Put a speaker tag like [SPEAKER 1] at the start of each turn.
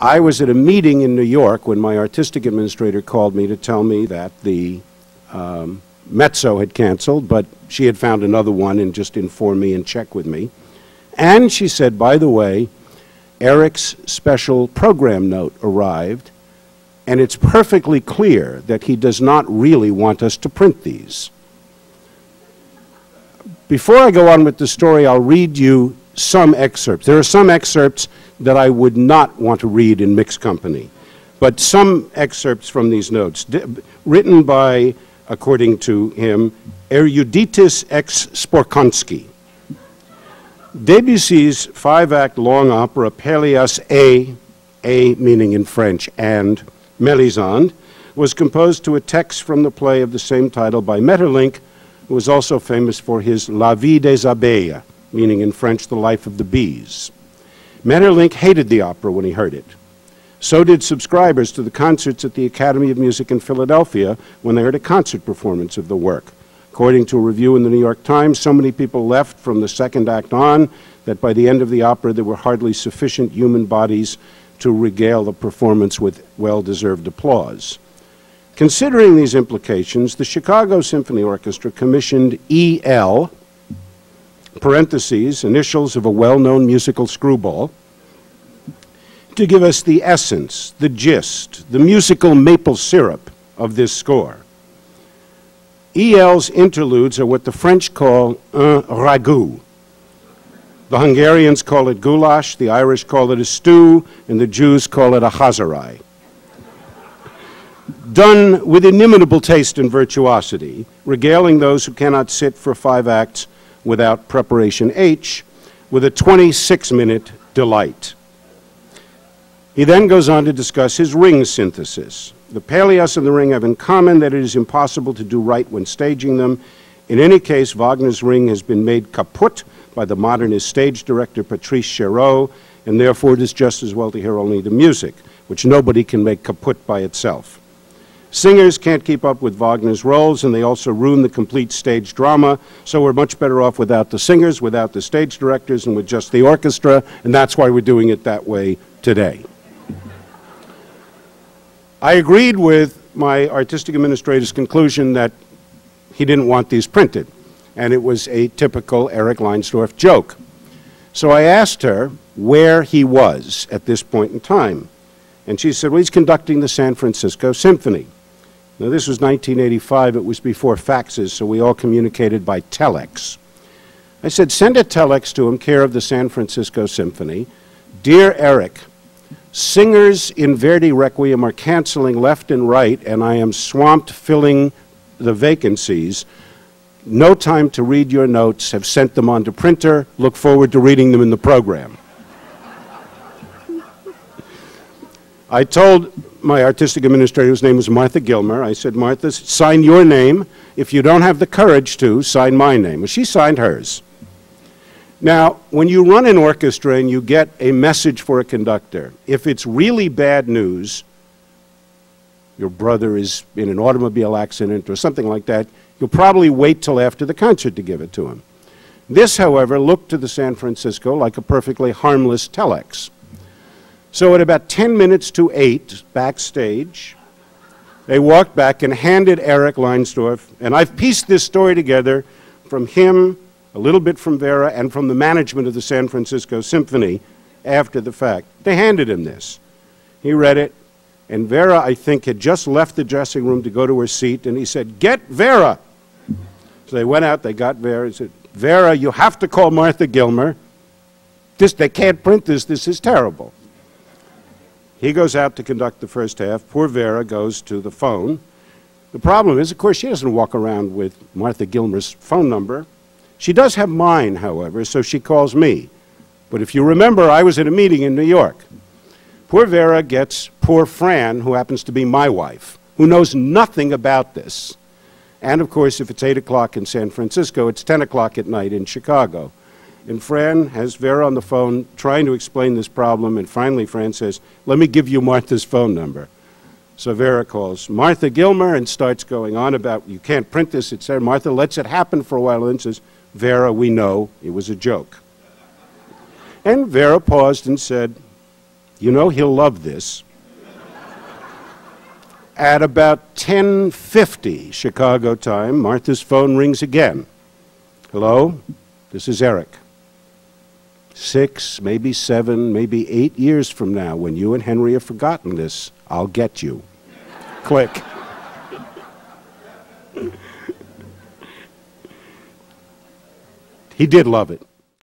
[SPEAKER 1] I was at a meeting in New York when my artistic administrator called me to tell me that the mezzo had canceled, but she had found another one and just informed me and checked with me. And she said, by the way, Eric's special program note arrived, and it's perfectly clear that he does not really want us to print these. Before I go on with the story, I'll read you some excerpts. There are some excerpts that I would not want to read in mixed company, but some excerpts from these notes, written by, according to him, Eruditis ex Sporkonsky. Debussy's five-act long opera Pelléas A meaning in French, and Mélisande, was composed to a text from the play of the same title by Maeterlinck, who was also famous for his La Vie des Abeilles, meaning in French, the life of the bees. Maeterlinck hated the opera when he heard it. So did subscribers to the concerts at the Academy of Music in Philadelphia when they heard a concert performance of the work. According to a review in the New York Times, so many people left from the second act on that by the end of the opera there were hardly sufficient human bodies to regale the performance with well-deserved applause. Considering these implications, the Chicago Symphony Orchestra commissioned E.L., parentheses, initials of a well-known musical screwball, to give us the essence, the gist, the musical maple syrup of this score. E.L.'s interludes are what the French call un ragout. The Hungarians call it goulash, the Irish call it a stew, and the Jews call it a chazarai. Done with inimitable taste and virtuosity, regaling those who cannot sit for 5 acts without preparation H, with a 26-minute delight. He then goes on to discuss his ring synthesis. The Pelléas and the ring have in common that it is impossible to do right when staging them. In any case, Wagner's ring has been made kaput by the modernist stage director Patrice Chéreau, and therefore it is just as well to hear only the music, which nobody can make kaput by itself. Singers can't keep up with Wagner's roles, and they also ruin the complete stage drama, so we're much better off without the singers, without the stage directors, and with just the orchestra, and that's why we're doing it that way today. I agreed with my artistic administrator's conclusion that he didn't want these printed, and it was a typical Eric Leindorf joke. So I asked her where he was at this point in time, and she said, well, he's conducting the San Francisco Symphony. Now, this was 1985. It was before faxes, so we all communicated by telex. I said, send a telex to him, care of the San Francisco Symphony. Dear Eric, singers in Verdi Requiem are canceling left and right, and I am swamped filling the vacancies. No time to read your notes. Have sent them on to printer. Look forward to reading them in the program. I told my artistic administrator, whose name was Martha Gilmer, I said, Martha, sign your name. If you don't have the courage to, sign my name. Well, she signed hers. Now, when you run an orchestra and you get a message for a conductor, if it's really bad news, your brother is in an automobile accident or something like that, you'll probably wait till after the concert to give it to him. This, however, looked to the San Francisco like a perfectly harmless telex. So at about 10 minutes to 8, backstage, they walked back and handed Eric Leindorf, and I've pieced this story together from him, a little bit from Vera, and from the management of the San Francisco Symphony after the fact. They handed him this. He read it, and Vera, I think, had just left the dressing room to go to her seat, and he said, get Vera. So they went out, they got Vera, and said, Vera, you have to call Martha Gilmer. They can't print this, this is terrible. He goes out to conduct the first half. Poor Vera goes to the phone. The problem is, of course, she doesn't walk around with Martha Gilmer's phone number. She does have mine, however, so she calls me. But if you remember, I was at a meeting in New York. Poor Vera gets poor Fran, who happens to be my wife, who knows nothing about this. And, of course, if it's 8 o'clock in San Francisco, it's 10 o'clock at night in Chicago. And Fran has Vera on the phone trying to explain this problem, and finally Fran says, let me give you Martha's phone number. So Vera calls Martha Gilmer and starts going on about, you can't print this, etc. Martha lets it happen for a while and then says, Vera, we know it was a joke. And Vera paused and said, You know he'll love this. At about 10:50 Chicago time, Martha's phone rings again. Hello? This is Eric. 6, maybe 7, maybe 8 years from now, when you and Henry have forgotten this, I'll get you. Click. He did love it.